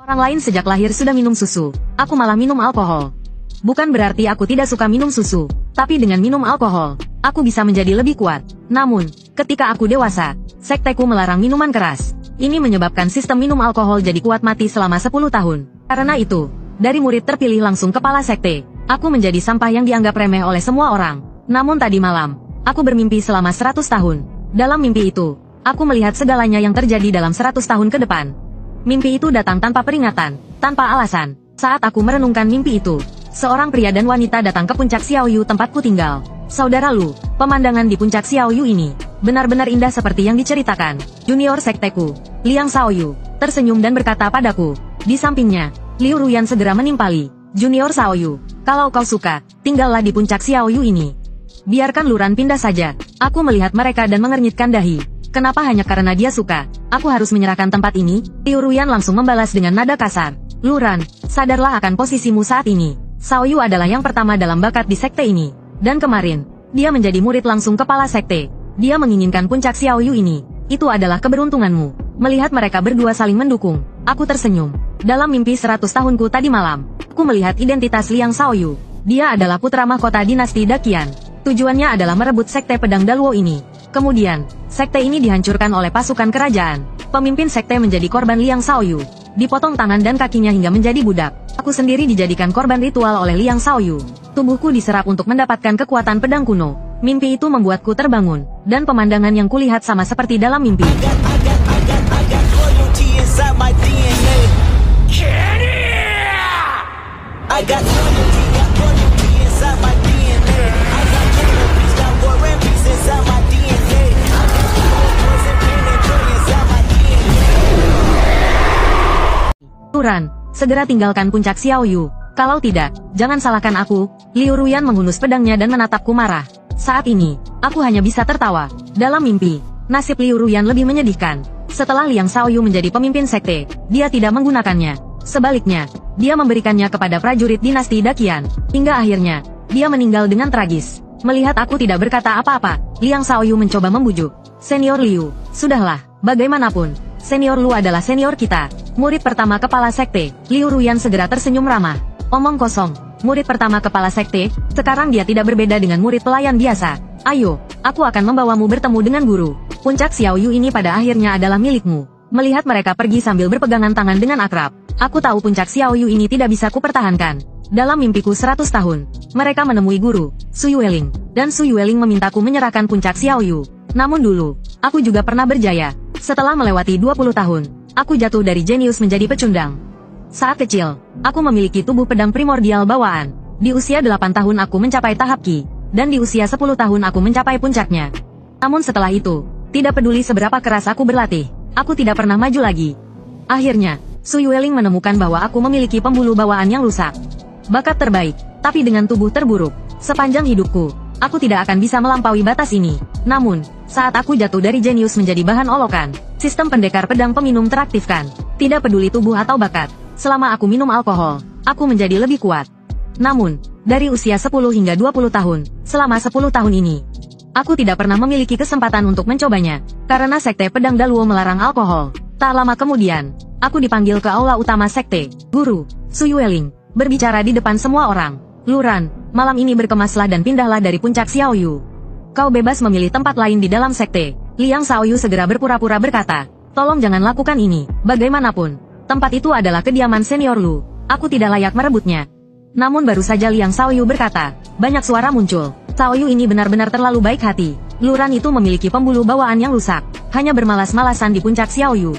Orang lain sejak lahir sudah minum susu, aku malah minum alkohol. Bukan berarti aku tidak suka minum susu, tapi dengan minum alkohol, aku bisa menjadi lebih kuat. Namun, ketika aku dewasa, sekteku melarang minuman keras. Ini menyebabkan sistem minum alkohol jadi kuat mati selama 10 tahun. Karena itu, dari murid terpilih langsung kepala sekte, aku menjadi sampah yang dianggap remeh oleh semua orang. Namun tadi malam, aku bermimpi selama 100 tahun. Dalam mimpi itu, aku melihat segalanya yang terjadi dalam 100 tahun ke depan. Mimpi itu datang tanpa peringatan, tanpa alasan. Saat aku merenungkan mimpi itu, seorang pria dan wanita datang ke puncak Xiaoyu tempatku tinggal. Saudara Lu, pemandangan di puncak Xiaoyu ini benar-benar indah seperti yang diceritakan. Junior sekteku, Liang Xiaoyu, tersenyum dan berkata padaku. Di sampingnya, Liu Ruyan segera menimpali. Junior Xiaoyu, kalau kau suka, tinggallah di puncak Xiaoyu ini. Biarkan Luran pindah saja. Aku melihat mereka dan mengernyitkan dahi. Kenapa hanya karena dia suka, aku harus menyerahkan tempat ini? Liu Ruyan langsung membalas dengan nada kasar. Luran, sadarlah akan posisimu saat ini. Xiaoyu adalah yang pertama dalam bakat di sekte ini. Dan kemarin, dia menjadi murid langsung kepala sekte. Dia menginginkan puncak Xiaoyu ini. Itu adalah keberuntunganmu. Melihat mereka berdua saling mendukung, aku tersenyum. Dalam mimpi 100 tahunku tadi malam, aku melihat identitas Liang Xiaoyu. Dia adalah putra mahkota dinasti Daqian. Tujuannya adalah merebut sekte pedang Daluo ini. Kemudian, sekte ini dihancurkan oleh pasukan kerajaan. Pemimpin sekte menjadi korban Liang Xiaoyu. Dipotong tangan dan kakinya hingga menjadi budak. Aku sendiri dijadikan korban ritual oleh Liang Xiaoyu. Tubuhku diserap untuk mendapatkan kekuatan pedang kuno. Mimpi itu membuatku terbangun, dan pemandangan yang kulihat sama seperti dalam mimpi. Luran, segera tinggalkan puncak Xiaoyu. Kalau tidak, jangan salahkan aku. Liu Ruyan menghunus pedangnya dan menatapku marah. Saat ini, aku hanya bisa tertawa. Dalam mimpi, nasib Liu Ruyan lebih menyedihkan. Setelah Liang Xiaoyu menjadi pemimpin sekte, dia tidak menggunakannya. Sebaliknya, dia memberikannya kepada prajurit dinasti Daqian. Hingga akhirnya, dia meninggal dengan tragis. Melihat aku tidak berkata apa-apa, Liang Xiaoyu mencoba membujuk. Senior Liu, sudahlah, bagaimanapun, Senior Lu adalah senior kita. Murid pertama kepala sekte, Liu Ruyan segera tersenyum ramah. Omong kosong, murid pertama kepala sekte, sekarang dia tidak berbeda dengan murid pelayan biasa. Ayo, aku akan membawamu bertemu dengan guru. Puncak Xiaoyu ini pada akhirnya adalah milikmu. Melihat mereka pergi sambil berpegangan tangan dengan akrab, aku tahu puncak Xiaoyu ini tidak bisa kupertahankan. Dalam mimpiku 100 tahun, mereka menemui guru, Su Yueling, dan Su Yueling memintaku menyerahkan puncak Xiaoyu. Namun dulu, aku juga pernah berjaya. Setelah melewati 20 tahun, aku jatuh dari jenius menjadi pecundang. Saat kecil, aku memiliki tubuh pedang primordial bawaan. Di usia 8 tahun aku mencapai tahap Qi, dan di usia 10 tahun aku mencapai puncaknya. Namun setelah itu, tidak peduli seberapa keras aku berlatih, aku tidak pernah maju lagi. Akhirnya, Su Yueling menemukan bahwa aku memiliki pembuluh bawaan yang rusak. Bakat terbaik, tapi dengan tubuh terburuk. Sepanjang hidupku, aku tidak akan bisa melampaui batas ini. Namun, saat aku jatuh dari jenius menjadi bahan olokan, sistem pendekar pedang peminum teraktifkan. Tidak peduli tubuh atau bakat, selama aku minum alkohol, aku menjadi lebih kuat. Namun, dari usia 10 hingga 20 tahun, selama 10 tahun ini, aku tidak pernah memiliki kesempatan untuk mencobanya, karena sekte pedang Daluo melarang alkohol. Tak lama kemudian, aku dipanggil ke aula utama sekte. Guru, Su Yueling, berbicara di depan semua orang. Luran, malam ini berkemaslah dan pindahlah dari puncak Xiaoyu. Kau bebas memilih tempat lain di dalam sekte. Liang Xiaoyu segera berpura-pura berkata, tolong jangan lakukan ini, bagaimanapun. Tempat itu adalah kediaman senior Lu. Aku tidak layak merebutnya. Namun baru saja Liang Xiaoyu berkata, banyak suara muncul. Xiaoyu ini benar-benar terlalu baik hati. Luran itu memiliki pembuluh bawaan yang rusak. Hanya bermalas-malasan di puncak Xiaoyu.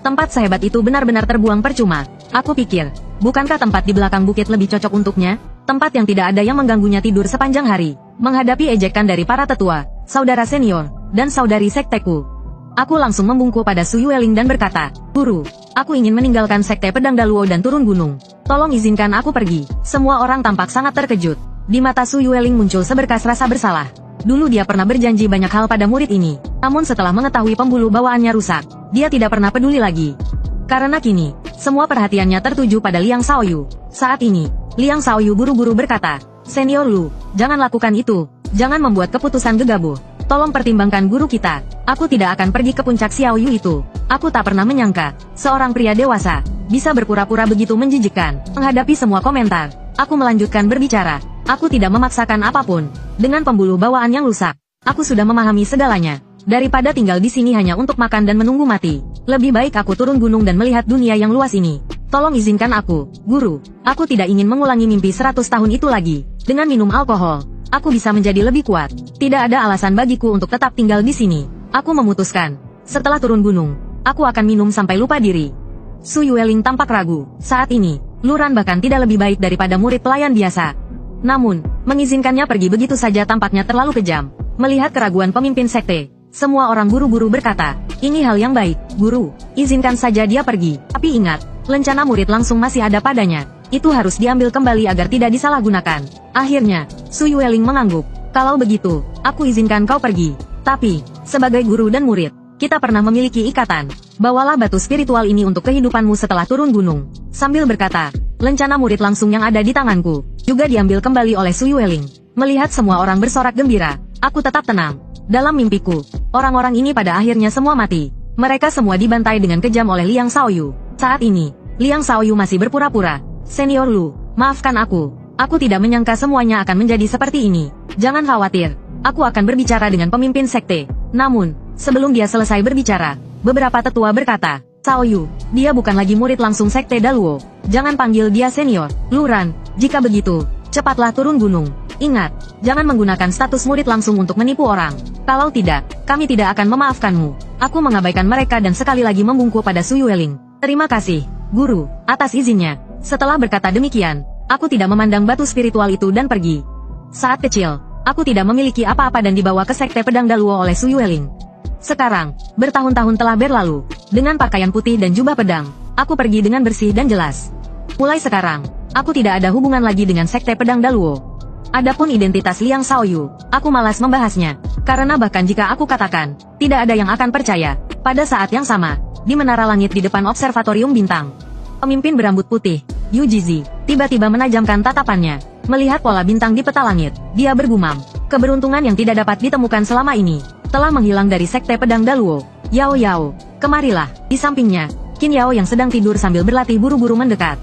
Tempat sehebat itu benar-benar terbuang percuma. Aku pikir, bukankah tempat di belakang bukit lebih cocok untuknya? Tempat yang tidak ada yang mengganggunya tidur sepanjang hari, menghadapi ejekan dari para tetua, saudara senior, dan saudari sekteku. Aku langsung membungkuk pada Su Yueling dan berkata, Guru, aku ingin meninggalkan sekte pedang Daluo dan turun gunung. Tolong izinkan aku pergi. Semua orang tampak sangat terkejut. Di mata Su Yueling muncul seberkas rasa bersalah. Dulu dia pernah berjanji banyak hal pada murid ini, namun setelah mengetahui pembuluh bawaannya rusak, dia tidak pernah peduli lagi. Karena kini, semua perhatiannya tertuju pada Liang Xiaoyu. Saat ini, Liang Xiaoyu buru-buru berkata, Senior Lu, jangan lakukan itu. Jangan membuat keputusan gegabah. Tolong pertimbangkan guru kita. Aku tidak akan pergi ke puncak Xiaoyu itu. Aku tak pernah menyangka, seorang pria dewasa, Bisa berpura-pura begitu menjijikkan. Menghadapi semua komentar, aku melanjutkan berbicara. Aku tidak memaksakan apapun. Dengan pembuluh bawaan yang rusak, aku sudah memahami segalanya. Daripada tinggal di sini hanya untuk makan dan menunggu mati, lebih baik aku turun gunung dan melihat dunia yang luas ini. Tolong izinkan aku, guru. Aku tidak ingin mengulangi mimpi 100 tahun itu lagi. Dengan minum alkohol, aku bisa menjadi lebih kuat. Tidak ada alasan bagiku untuk tetap tinggal di sini. Aku memutuskan. Setelah turun gunung, aku akan minum sampai lupa diri. Su Yueling tampak ragu. Saat ini, Luran bahkan tidak lebih baik daripada murid pelayan biasa. Namun, mengizinkannya pergi begitu saja tampaknya terlalu kejam. Melihat keraguan pemimpin sekte, semua orang buru-buru berkata, ini hal yang baik, guru. Izinkan saja dia pergi. Tapi ingat, lencana murid langsung masih ada padanya. Itu harus diambil kembali agar tidak disalahgunakan. Akhirnya, Su Yueling mengangguk. Kalau begitu, aku izinkan kau pergi. Tapi, sebagai guru dan murid, kita pernah memiliki ikatan. Bawalah batu spiritual ini untuk kehidupanmu setelah turun gunung. Sambil berkata, lencana murid langsung yang ada di tanganku juga diambil kembali oleh Su Yueling. Melihat semua orang bersorak gembira, aku tetap tenang. Dalam mimpiku, orang-orang ini pada akhirnya semua mati. Mereka semua dibantai dengan kejam oleh Liang Xiaoyu. Saat ini, Liang Xiaoyu masih berpura-pura. Senior Lu, maafkan aku. Aku tidak menyangka semuanya akan menjadi seperti ini. Jangan khawatir. Aku akan berbicara dengan pemimpin sekte. Namun, sebelum dia selesai berbicara, beberapa tetua berkata, Xiaoyu, dia bukan lagi murid langsung sekte Daluo. Jangan panggil dia senior, Luran. Jika begitu, cepatlah turun gunung. Ingat, jangan menggunakan status murid langsung untuk menipu orang. Kalau tidak, kami tidak akan memaafkanmu. Aku mengabaikan mereka dan sekali lagi membungkuk pada Su Yueling. Terima kasih, guru, atas izinnya. Setelah berkata demikian, aku tidak memandang batu spiritual itu dan pergi. Saat kecil, aku tidak memiliki apa-apa dan dibawa ke sekte pedang Daluo oleh Su Yueling. Sekarang, bertahun-tahun telah berlalu. Dengan pakaian putih dan jubah pedang, aku pergi dengan bersih dan jelas. Mulai sekarang, aku tidak ada hubungan lagi dengan sekte pedang Daluo. Adapun identitas Liang Xiaoyu, aku malas membahasnya. Karena bahkan jika aku katakan, tidak ada yang akan percaya. Pada saat yang sama, di menara langit di depan observatorium bintang, pemimpin berambut putih, Yu Jizi, tiba-tiba menajamkan tatapannya. Melihat pola bintang di peta langit, dia bergumam. Keberuntungan yang tidak dapat ditemukan selama ini, telah menghilang dari sekte pedang Daluo. Yao Yao, kemarilah. Di sampingnya, Qin Yao yang sedang tidur sambil berlatih buru-buru mendekat.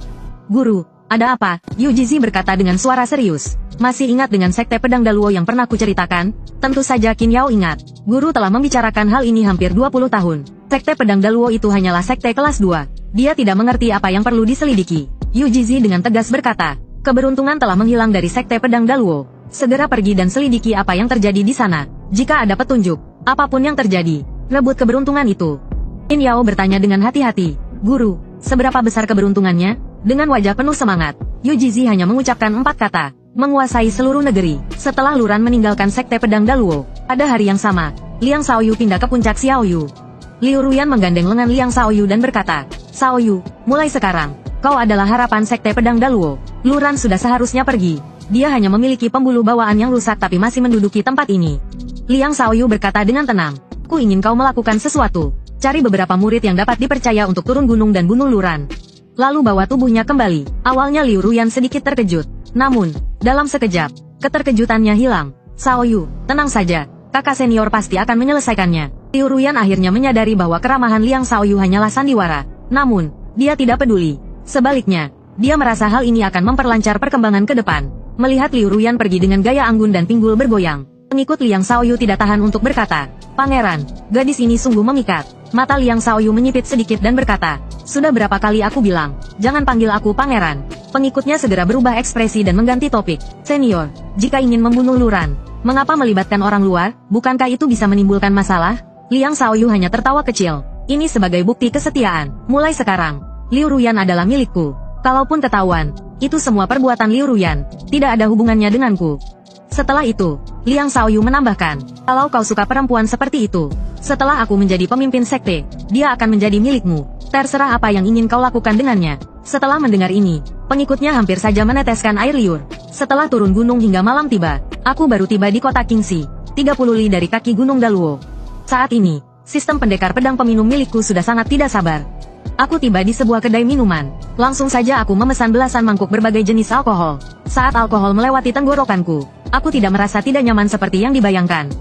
Guru, ada apa? Yu Jizi berkata dengan suara serius. Masih ingat dengan sekte pedang Daluo yang pernah kuceritakan? Tentu saja Qin Yao ingat. Guru telah membicarakan hal ini hampir 20 tahun. Sekte pedang Daluo itu hanyalah sekte kelas 2. Dia tidak mengerti apa yang perlu diselidiki. Yu Jizi dengan tegas berkata, keberuntungan telah menghilang dari sekte pedang Daluo. Segera pergi dan selidiki apa yang terjadi di sana. Jika ada petunjuk, apapun yang terjadi, rebut keberuntungan itu. Qin Yao bertanya dengan hati-hati. Guru, seberapa besar keberuntungannya? Dengan wajah penuh semangat, Yu Jizi hanya mengucapkan 4 kata. Menguasai seluruh negeri. Setelah Luran meninggalkan sekte pedang Daluo, pada hari yang sama, Liang Xiaoyu pindah ke puncak Xiaoyu. Liu Ruyan menggandeng lengan Liang Xiaoyu dan berkata, Xiaoyu, mulai sekarang, kau adalah harapan sekte pedang Daluo. Luran sudah seharusnya pergi. Dia hanya memiliki pembuluh bawaan yang rusak tapi masih menduduki tempat ini. Liang Xiaoyu berkata dengan tenang, ku ingin kau melakukan sesuatu. Cari beberapa murid yang dapat dipercaya untuk turun gunung dan bunuh Luran. Lalu bawa tubuhnya kembali. Awalnya Liu Ruyan sedikit terkejut. Namun, dalam sekejap, keterkejutannya hilang. Xiaoyu, tenang saja. Kakak senior pasti akan menyelesaikannya. Liu Ruyan akhirnya menyadari bahwa keramahan Liang Xiaoyu hanyalah sandiwara. Namun, dia tidak peduli. Sebaliknya, dia merasa hal ini akan memperlancar perkembangan ke depan. Melihat Liu Ruyan pergi dengan gaya anggun dan pinggul bergoyang, pengikut Liang Xiaoyu tidak tahan untuk berkata, Pangeran, gadis ini sungguh memikat. Mata Liang Xiaoyu menyipit sedikit dan berkata, sudah berapa kali aku bilang, jangan panggil aku pangeran. Pengikutnya segera berubah ekspresi dan mengganti topik. Senior, jika ingin membunuh Luran, mengapa melibatkan orang luar? Bukankah itu bisa menimbulkan masalah? Liang Xiaoyu hanya tertawa kecil. Ini sebagai bukti kesetiaan. Mulai sekarang, Liu Ruyan adalah milikku. Kalaupun ketahuan, itu semua perbuatan Liu Ruyan. Tidak ada hubungannya denganku. Setelah itu, Liang Xiaoyu menambahkan, kalau kau suka perempuan seperti itu, setelah aku menjadi pemimpin sekte, dia akan menjadi milikmu. Terserah apa yang ingin kau lakukan dengannya. Setelah mendengar ini, pengikutnya hampir saja meneteskan air liur. Setelah turun gunung hingga malam tiba, aku baru tiba di kota Qingxi, 30 li dari kaki gunung Daluo. Saat ini, sistem pendekar pedang peminum milikku sudah sangat tidak sabar. Aku tiba di sebuah kedai minuman. Langsung saja aku memesan belasan mangkuk berbagai jenis alkohol. Saat alkohol melewati tenggorokanku, aku tidak merasa tidak nyaman seperti yang dibayangkan.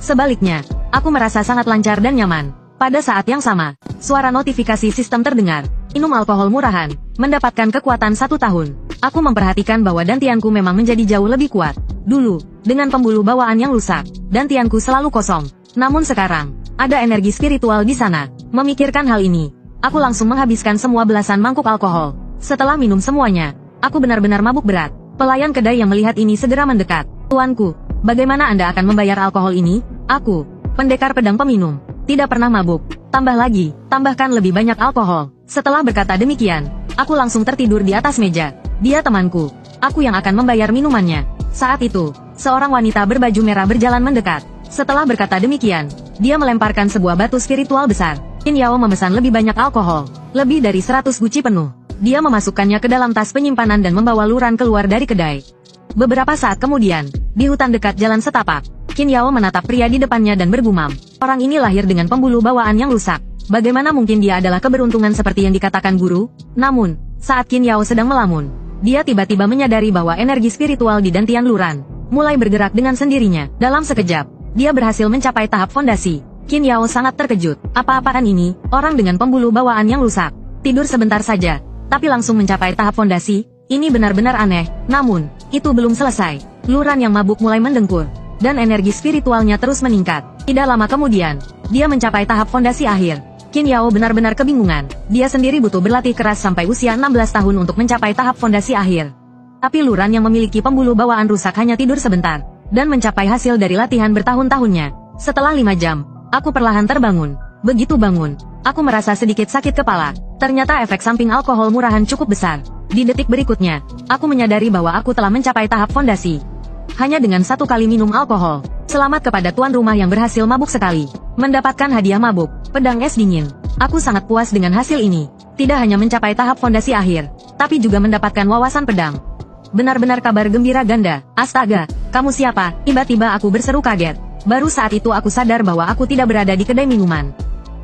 Sebaliknya, aku merasa sangat lancar dan nyaman. Pada saat yang sama, suara notifikasi sistem terdengar. Minum alkohol murahan, mendapatkan kekuatan 1 tahun. Aku memperhatikan bahwa dantianku memang menjadi jauh lebih kuat. Dulu, dengan pembuluh bawaan yang rusak, dantianku selalu kosong. Namun sekarang, ada energi spiritual di sana. Memikirkan hal ini, aku langsung menghabiskan semua belasan mangkuk alkohol. Setelah minum semuanya, aku benar-benar mabuk berat. Pelayan kedai yang melihat ini segera mendekat. Tuanku, bagaimana Anda akan membayar alkohol ini? Aku, pendekar pedang peminum, tidak pernah mabuk. Tambah lagi, tambahkan lebih banyak alkohol. Setelah berkata demikian, aku langsung tertidur di atas meja. Dia temanku. Aku yang akan membayar minumannya. Saat itu, seorang wanita berbaju merah berjalan mendekat. Setelah berkata demikian, dia melemparkan sebuah batu spiritual besar. Qin Yao memesan lebih banyak alkohol. Lebih dari 100 guci penuh. Dia memasukkannya ke dalam tas penyimpanan dan membawa Luran keluar dari kedai. Beberapa saat kemudian, di hutan dekat jalan setapak, Qin Yao menatap pria di depannya dan bergumam. Orang ini lahir dengan pembuluh bawaan yang rusak. Bagaimana mungkin dia adalah keberuntungan seperti yang dikatakan guru? Namun, saat Qin Yao sedang melamun, dia tiba-tiba menyadari bahwa energi spiritual di dantian Luran mulai bergerak dengan sendirinya. Dalam sekejap, dia berhasil mencapai tahap fondasi. Qin Yao sangat terkejut. Apa-apaan ini? Orang dengan pembuluh bawaan yang rusak. Tidur sebentar saja, tapi langsung mencapai tahap fondasi. Ini benar-benar aneh. Namun, itu belum selesai. Luran yang mabuk mulai mendengkur, dan energi spiritualnya terus meningkat. Tidak lama kemudian, dia mencapai tahap fondasi akhir. Qin Yao benar-benar kebingungan. Dia sendiri butuh berlatih keras sampai usia 16 tahun untuk mencapai tahap fondasi akhir. Tapi Luran yang memiliki pembuluh bawaan rusak hanya tidur sebentar, dan mencapai hasil dari latihan bertahun-tahunnya. Setelah 5 jam, aku perlahan terbangun. Begitu bangun, aku merasa sedikit sakit kepala. Ternyata efek samping alkohol murahan cukup besar. Di detik berikutnya, aku menyadari bahwa aku telah mencapai tahap fondasi. Hanya dengan 1 kali minum alkohol. Selamat kepada tuan rumah yang berhasil mabuk sekali. Mendapatkan hadiah mabuk, pedang es dingin. Aku sangat puas dengan hasil ini. Tidak hanya mencapai tahap fondasi akhir, tapi juga mendapatkan wawasan pedang. Benar-benar kabar gembira ganda. Astaga, kamu siapa? Tiba-tiba aku berseru kaget. Baru saat itu aku sadar bahwa aku tidak berada di kedai minuman,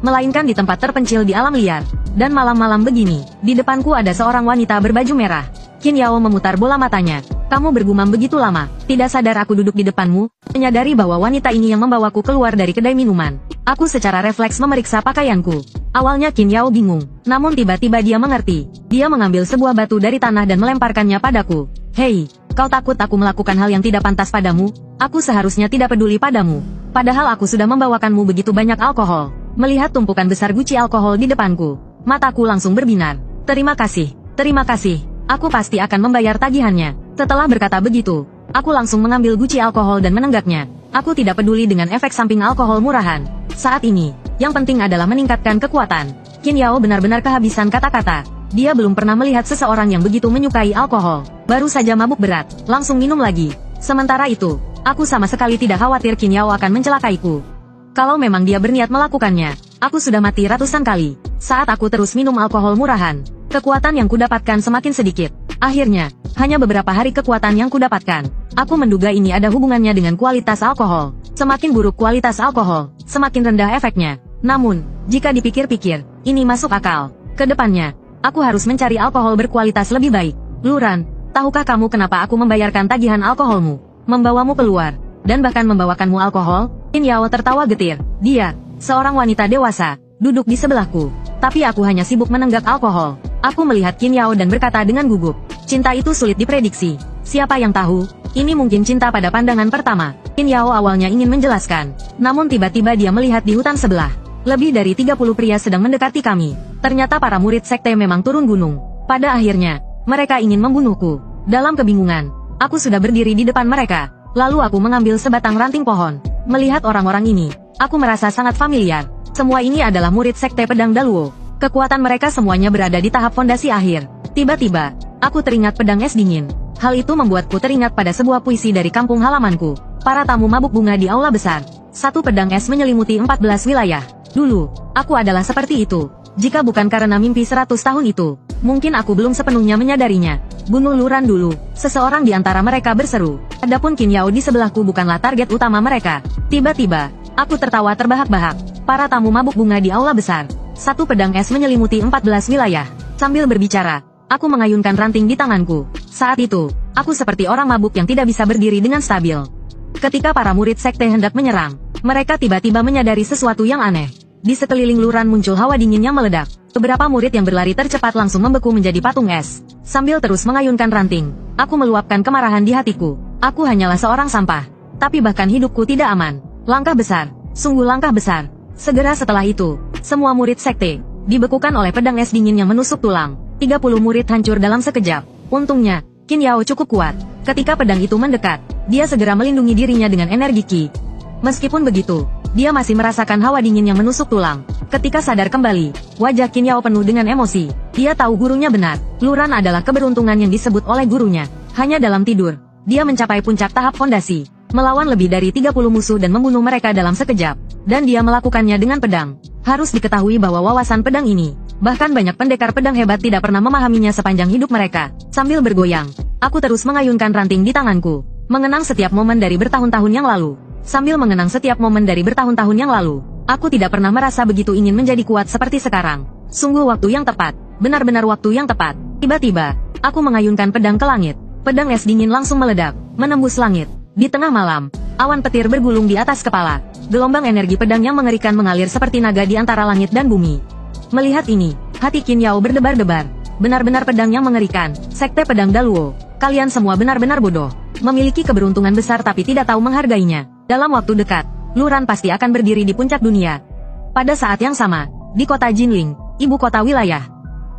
melainkan di tempat terpencil di alam liar. Dan malam-malam begini, di depanku ada seorang wanita berbaju merah. Qin Yao memutar bola matanya. Kamu bergumam begitu lama, tidak sadar aku duduk di depanmu? Menyadari bahwa wanita ini yang membawaku keluar dari kedai minuman, aku secara refleks memeriksa pakaianku. Awalnya Qin Yao bingung, namun tiba-tiba dia mengerti. Dia mengambil sebuah batu dari tanah dan melemparkannya padaku. Hei, kau takut aku melakukan hal yang tidak pantas padamu? Aku seharusnya tidak peduli padamu. Padahal aku sudah membawakanmu begitu banyak alkohol. Melihat tumpukan besar guci alkohol di depanku, mataku langsung berbinar. Terima kasih, terima kasih. Aku pasti akan membayar tagihannya. Setelah berkata begitu, aku langsung mengambil guci alkohol dan menenggaknya. Aku tidak peduli dengan efek samping alkohol murahan. Saat ini, yang penting adalah meningkatkan kekuatan. Qin Yao benar-benar kehabisan kata-kata. Dia belum pernah melihat seseorang yang begitu menyukai alkohol. Baru saja mabuk berat, langsung minum lagi. Sementara itu, aku sama sekali tidak khawatir Qin Yao akan mencelakaiku. Kalau memang dia berniat melakukannya, aku sudah mati ratusan kali. Saat aku terus minum alkohol murahan, kekuatan yang kudapatkan semakin sedikit. Akhirnya, hanya beberapa hari kekuatan yang kudapatkan. Aku menduga ini ada hubungannya dengan kualitas alkohol. Semakin buruk kualitas alkohol, semakin rendah efeknya. Namun, jika dipikir-pikir, ini masuk akal. Kedepannya, aku harus mencari alkohol berkualitas lebih baik. Luran, tahukah kamu kenapa aku membayarkan tagihan alkoholmu, membawamu keluar, dan bahkan membawakanmu alkohol? Qin Yao tertawa getir. Dia, seorang wanita dewasa, duduk di sebelahku. Tapi aku hanya sibuk menenggak alkohol. Aku melihat Qin Yao dan berkata dengan gugup. Cinta itu sulit diprediksi. Siapa yang tahu? Ini mungkin cinta pada pandangan pertama. Qin Yao awalnya ingin menjelaskan. Namun tiba-tiba dia melihat di hutan sebelah. Lebih dari 30 pria sedang mendekati kami. Ternyata para murid sekte memang turun gunung. Pada akhirnya, mereka ingin membunuhku. Dalam kebingungan, aku sudah berdiri di depan mereka. Lalu aku mengambil sebatang ranting pohon. Melihat orang-orang ini, aku merasa sangat familiar. Semua ini adalah murid sekte pedang Daluo. Kekuatan mereka semuanya berada di tahap fondasi akhir. Tiba-tiba, aku teringat pedang es dingin. Hal itu membuatku teringat pada sebuah puisi dari kampung halamanku. Para tamu mabuk bunga di aula besar. Satu pedang es menyelimuti 14 wilayah. Dulu, aku adalah seperti itu. Jika bukan karena mimpi 100 tahun itu, mungkin aku belum sepenuhnya menyadarinya. Bunuh Luran dulu, seseorang di antara mereka berseru. Adapun Qin Yao di sebelahku bukanlah target utama mereka. Tiba-tiba, aku tertawa terbahak-bahak. Para tamu mabuk bunga di aula besar. Satu pedang es menyelimuti 14 wilayah. Sambil berbicara, aku mengayunkan ranting di tanganku. Saat itu, aku seperti orang mabuk yang tidak bisa berdiri dengan stabil. Ketika para murid sekte hendak menyerang, mereka tiba-tiba menyadari sesuatu yang aneh. Di sekeliling Luran muncul hawa dingin yang meledak. Beberapa murid yang berlari tercepat langsung membeku menjadi patung es. Sambil terus mengayunkan ranting, aku meluapkan kemarahan di hatiku. Aku hanyalah seorang sampah. Tapi bahkan hidupku tidak aman. Langkah besar. Sungguh langkah besar. Segera setelah itu, semua murid sekte dibekukan oleh pedang es dingin yang menusuk tulang. 30 murid hancur dalam sekejap. Untungnya, Qin Yao cukup kuat. Ketika pedang itu mendekat, dia segera melindungi dirinya dengan energi Qi. Meskipun begitu, dia masih merasakan hawa dingin yang menusuk tulang. Ketika sadar kembali, wajah Qin Yao penuh dengan emosi. Dia tahu gurunya benar. Luran adalah keberuntungan yang disebut oleh gurunya. Hanya dalam tidur, dia mencapai puncak tahap fondasi, melawan lebih dari 30 musuh dan membunuh mereka dalam sekejap. Dan dia melakukannya dengan pedang. Harus diketahui bahwa wawasan pedang ini, bahkan banyak pendekar pedang hebat tidak pernah memahaminya sepanjang hidup mereka. Sambil bergoyang, aku terus mengayunkan ranting di tanganku, mengenang setiap momen dari bertahun-tahun yang lalu. Sambil mengenang setiap momen dari bertahun-tahun yang lalu, aku tidak pernah merasa begitu ingin menjadi kuat seperti sekarang. Sungguh waktu yang tepat, benar-benar waktu yang tepat. Tiba-tiba, aku mengayunkan pedang ke langit. Pedang es dingin langsung meledak, menembus langit. Di tengah malam, awan petir bergulung di atas kepala. Gelombang energi pedang yang mengerikan mengalir seperti naga di antara langit dan bumi. Melihat ini, hati Qin Yao berdebar-debar. Benar-benar pedang yang mengerikan. Sekte pedang Daluo, kalian semua benar-benar bodoh. Memiliki keberuntungan besar tapi tidak tahu menghargainya. Dalam waktu dekat, Luran pasti akan berdiri di puncak dunia. Pada saat yang sama, di kota Jinling, ibu kota wilayah,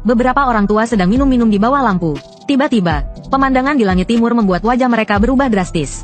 beberapa orang tua sedang minum-minum di bawah lampu. Tiba-tiba, pemandangan di langit timur membuat wajah mereka berubah drastis.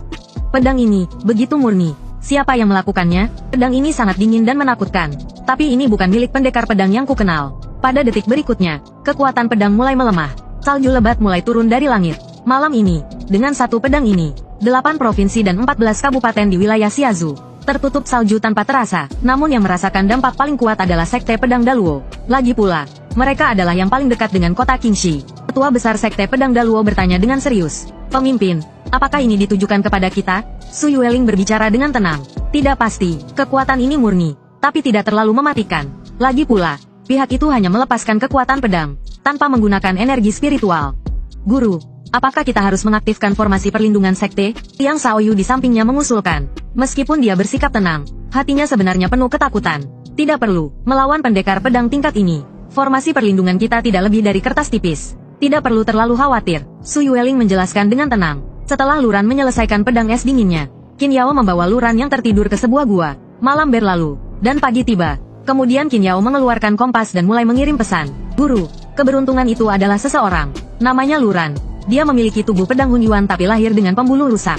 Pedang ini, begitu murni. Siapa yang melakukannya? Pedang ini sangat dingin dan menakutkan. Tapi ini bukan milik pendekar pedang yang kukenal. Pada detik berikutnya, kekuatan pedang mulai melemah. Salju lebat mulai turun dari langit. Malam ini, dengan satu pedang ini, 8 provinsi dan 14 kabupaten di wilayah Xiazu tertutup salju tanpa terasa. Namun yang merasakan dampak paling kuat adalah Sekte Pedang Daluo. Lagi pula, mereka adalah yang paling dekat dengan kota Qingxi. Ketua besar Sekte Pedang Daluo bertanya dengan serius. Pemimpin, apakah ini ditujukan kepada kita? Su Yueling berbicara dengan tenang. Tidak pasti, kekuatan ini murni, tapi tidak terlalu mematikan. Lagi pula, pihak itu hanya melepaskan kekuatan pedang, tanpa menggunakan energi spiritual. Guru, apakah kita harus mengaktifkan formasi perlindungan sekte? Yang Xiaoyu di sampingnya mengusulkan. Meskipun dia bersikap tenang, hatinya sebenarnya penuh ketakutan. Tidak perlu melawan pendekar pedang tingkat ini. Formasi perlindungan kita tidak lebih dari kertas tipis. Tidak perlu terlalu khawatir, Su Yueling menjelaskan dengan tenang. Setelah Luran menyelesaikan pedang es dinginnya, Qin Yao membawa Luran yang tertidur ke sebuah gua. Malam berlalu, dan pagi tiba. Kemudian Qin Yao mengeluarkan kompas dan mulai mengirim pesan. Guru, keberuntungan itu adalah seseorang. Namanya Luran. Dia memiliki tubuh pedang Hunyuan tapi lahir dengan pembuluh rusak.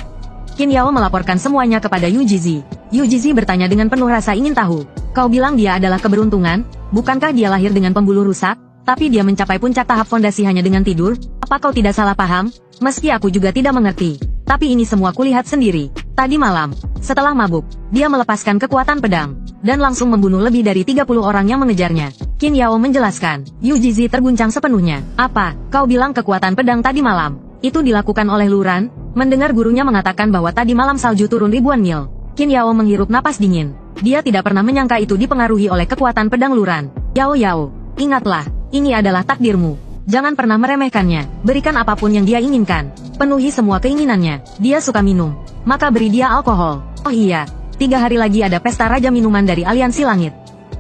Qin Yao melaporkan semuanya kepada Yu Jizi. Yu Jizi bertanya dengan penuh rasa ingin tahu. Kau bilang dia adalah keberuntungan? Bukankah dia lahir dengan pembuluh rusak? Tapi dia mencapai puncak tahap fondasi hanya dengan tidur? Apa kau tidak salah paham? Meski aku juga tidak mengerti. Tapi ini semua kulihat sendiri. Tadi malam, setelah mabuk, dia melepaskan kekuatan pedang, dan langsung membunuh lebih dari 30 orang yang mengejarnya. Qin Yao menjelaskan. Yu Jizi terguncang sepenuhnya. Apa, kau bilang kekuatan pedang tadi malam? Itu dilakukan oleh Luran? Mendengar gurunya mengatakan bahwa tadi malam salju turun ribuan mil, Qin Yao menghirup napas dingin. Dia tidak pernah menyangka itu dipengaruhi oleh kekuatan pedang Luran. Yao, ingatlah, ini adalah takdirmu. Jangan pernah meremehkannya. Berikan apapun yang dia inginkan. Penuhi semua keinginannya. Dia suka minum, maka beri dia alkohol. Oh iya, 3 hari lagi ada pesta raja minuman dari Aliansi Langit.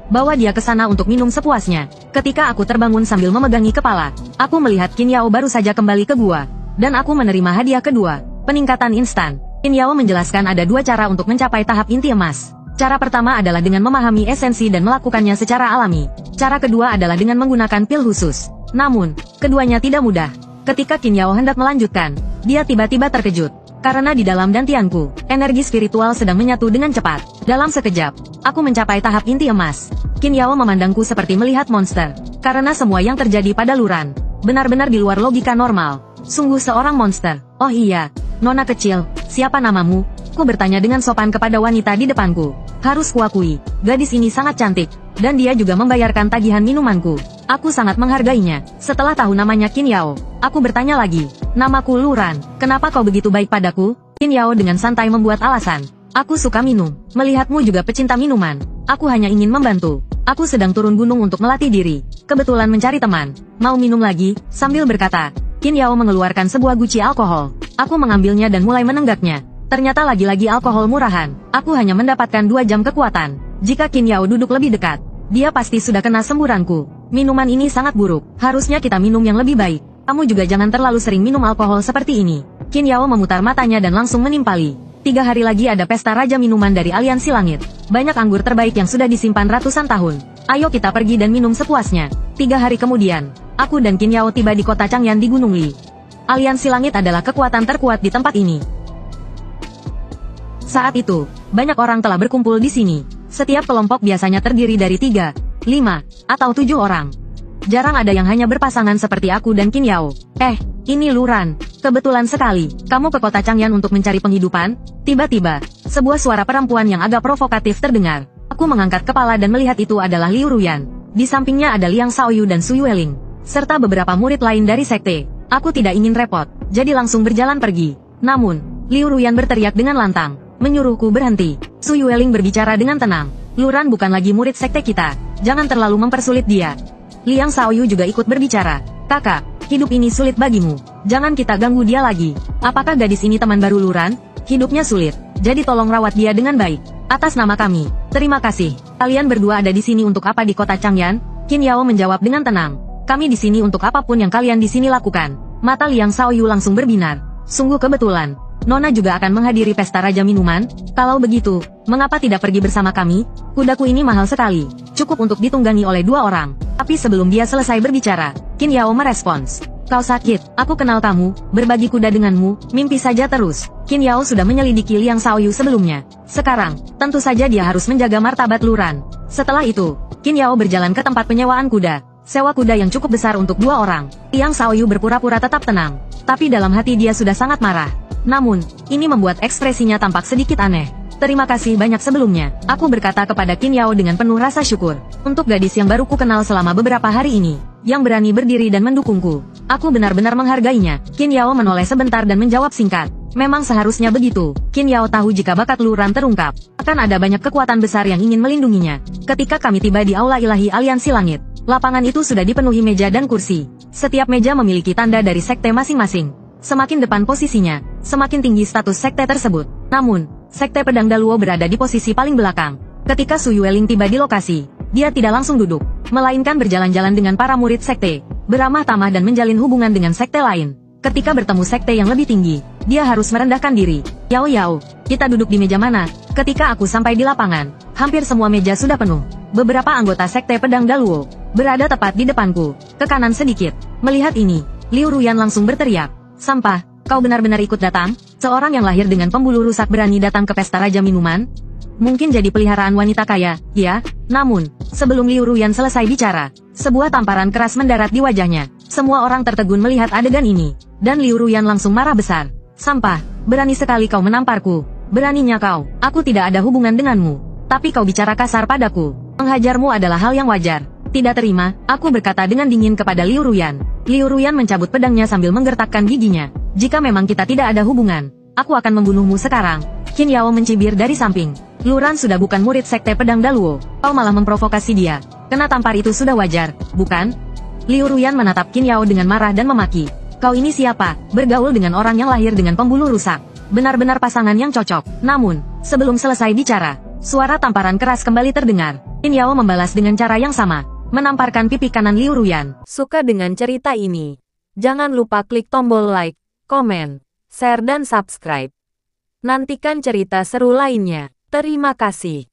Bawa dia ke sana untuk minum sepuasnya. Ketika aku terbangun sambil memegangi kepala, aku melihat Qin Yao baru saja kembali ke gua. Dan aku menerima hadiah kedua, peningkatan instan. Qin Yao menjelaskan ada 2 cara untuk mencapai tahap inti emas. Cara pertama adalah dengan memahami esensi dan melakukannya secara alami. Cara kedua adalah dengan menggunakan pil khusus. Namun, keduanya tidak mudah. Ketika Qin Yao hendak melanjutkan, dia tiba-tiba terkejut. Karena di dalam dantianku, energi spiritual sedang menyatu dengan cepat. Dalam sekejap, aku mencapai tahap inti emas. Qin Yao memandangku seperti melihat monster. Karena semua yang terjadi pada Luran, benar-benar di luar logika normal. Sungguh seorang monster. Oh iya, nona kecil, siapa namamu? Ku bertanya dengan sopan kepada wanita di depanku. Harus kuakui, gadis ini sangat cantik, dan dia juga membayarkan tagihan minumanku. Aku sangat menghargainya. Setelah tahu namanya Qin Yao, aku bertanya lagi. Namaku Luran, kenapa kau begitu baik padaku? Qin Yao dengan santai membuat alasan. Aku suka minum. Melihatmu juga pecinta minuman. Aku hanya ingin membantu. Aku sedang turun gunung untuk melatih diri. Kebetulan mencari teman. Mau minum lagi? Sambil berkata, Qin Yao mengeluarkan sebuah guci alkohol. Aku mengambilnya dan mulai menenggaknya. Ternyata lagi-lagi alkohol murahan. Aku hanya mendapatkan 2 jam kekuatan. Jika Qin Yao duduk lebih dekat, Dia pasti sudah kena semburanku. Minuman ini sangat buruk. Harusnya kita minum yang lebih baik. Kamu juga jangan terlalu sering minum alkohol seperti ini. Qin Yao memutar matanya dan langsung menimpali. 3 hari lagi ada pesta Raja Minuman dari Aliansi Langit. Banyak anggur terbaik yang sudah disimpan ratusan tahun. Ayo kita pergi dan minum sepuasnya. 3 hari kemudian, aku dan Qin Yao tiba di kota Changyan di Gunung Li. Aliansi Langit adalah kekuatan terkuat di tempat ini. Saat itu, banyak orang telah berkumpul di sini. Setiap kelompok biasanya terdiri dari 3, 5, atau 7 orang. Jarang ada yang hanya berpasangan seperti aku dan Qin Yao. Ini Luran. Kebetulan sekali, kamu ke kota Changyan untuk mencari penghidupan? Tiba-tiba, sebuah suara perempuan yang agak provokatif terdengar. Aku mengangkat kepala dan melihat itu adalah Liu Ruyan. Di sampingnya ada Liang Xiaoyu dan Su Yueling, serta beberapa murid lain dari sekte. Aku tidak ingin repot, jadi langsung berjalan pergi. Namun, Liu Ruyan berteriak dengan lantang, menyuruhku berhenti. Su Yueling berbicara dengan tenang. Luran bukan lagi murid sekte kita, jangan terlalu mempersulit dia. Liang Xiaoyu juga ikut berbicara. Kakak, hidup ini sulit bagimu. Jangan kita ganggu dia lagi. Apakah gadis ini teman baru Luran? Hidupnya sulit, jadi tolong rawat dia dengan baik. Atas nama kami, terima kasih. Kalian berdua ada di sini untuk apa di kota Changyan? Qin Yao menjawab dengan tenang. Kami di sini untuk apapun yang kalian di sini lakukan. Mata Liang Xiaoyu langsung berbinar. Sungguh kebetulan. Nona juga akan menghadiri pesta Raja Minuman. Kalau begitu, mengapa tidak pergi bersama kami? Kudaku ini mahal sekali. Cukup untuk ditunggangi oleh 2 orang. Tapi sebelum dia selesai berbicara, Qin Yao merespons. Kau sakit, aku kenal kamu, berbagi kuda denganmu, mimpi saja terus. Qin Yao sudah menyelidiki Liang Xiaoyu sebelumnya. Sekarang, tentu saja dia harus menjaga martabat Luran. Setelah itu, Qin Yao berjalan ke tempat penyewaan kuda. Sewa kuda yang cukup besar untuk 2 orang. Liang Xiaoyu berpura-pura tetap tenang. Tapi dalam hati dia sudah sangat marah. Namun, ini membuat ekspresinya tampak sedikit aneh. Terima kasih banyak sebelumnya, aku berkata kepada Qin Yao dengan penuh rasa syukur. Untuk gadis yang baru ku kenal selama beberapa hari ini, yang berani berdiri dan mendukungku. Aku benar-benar menghargainya. Qin Yao menoleh sebentar dan menjawab singkat. Memang seharusnya begitu. Qin Yao tahu jika bakat Luran terungkap, akan ada banyak kekuatan besar yang ingin melindunginya. Ketika kami tiba di Aula Ilahi Aliansi Langit, lapangan itu sudah dipenuhi meja dan kursi. Setiap meja memiliki tanda dari sekte masing-masing. Semakin depan posisinya, semakin tinggi status sekte tersebut. Namun, sekte Pedang Daluo berada di posisi paling belakang. Ketika Su Yueling tiba di lokasi, dia tidak langsung duduk, melainkan berjalan-jalan dengan para murid sekte, beramah tamah dan menjalin hubungan dengan sekte lain. Ketika bertemu sekte yang lebih tinggi, dia harus merendahkan diri. Yao, kita duduk di meja mana? Ketika aku sampai di lapangan, hampir semua meja sudah penuh. Beberapa anggota sekte Pedang Daluo berada tepat di depanku, ke kanan sedikit. Melihat ini, Liu Ruyan langsung berteriak. Sampah, kau benar-benar ikut datang? Seorang yang lahir dengan pembuluh rusak berani datang ke pesta Raja Minuman? Mungkin jadi peliharaan wanita kaya, ya? Namun, sebelum Liu Ruyan selesai bicara, sebuah tamparan keras mendarat di wajahnya. Semua orang tertegun melihat adegan ini. Dan Liu Ruyan langsung marah besar. Sampah, berani sekali kau menamparku. Beraninya kau, aku tidak ada hubungan denganmu. Tapi kau bicara kasar padaku. Menghajarmu adalah hal yang wajar. Tidak terima, aku berkata dengan dingin kepada Liu Ruyan. Liu Ruyan mencabut pedangnya sambil menggertakkan giginya. Jika memang kita tidak ada hubungan, aku akan membunuhmu sekarang. Qin Yao mencibir dari samping. Luran sudah bukan murid sekte Pedang Daluo. Kau malah memprovokasi dia. Kena tampar itu sudah wajar, bukan? Liu Ruyan menatap Qin Yao dengan marah dan memaki. Kau ini siapa? Bergaul dengan orang yang lahir dengan pembuluh rusak. Benar-benar pasangan yang cocok. Namun, sebelum selesai bicara, suara tamparan keras kembali terdengar. Qin Yao membalas dengan cara yang sama, menamparkan pipi kanan Liu Ruyan. Suka dengan cerita ini? Jangan lupa klik tombol like, komen, share dan subscribe. Nantikan cerita seru lainnya. Terima kasih.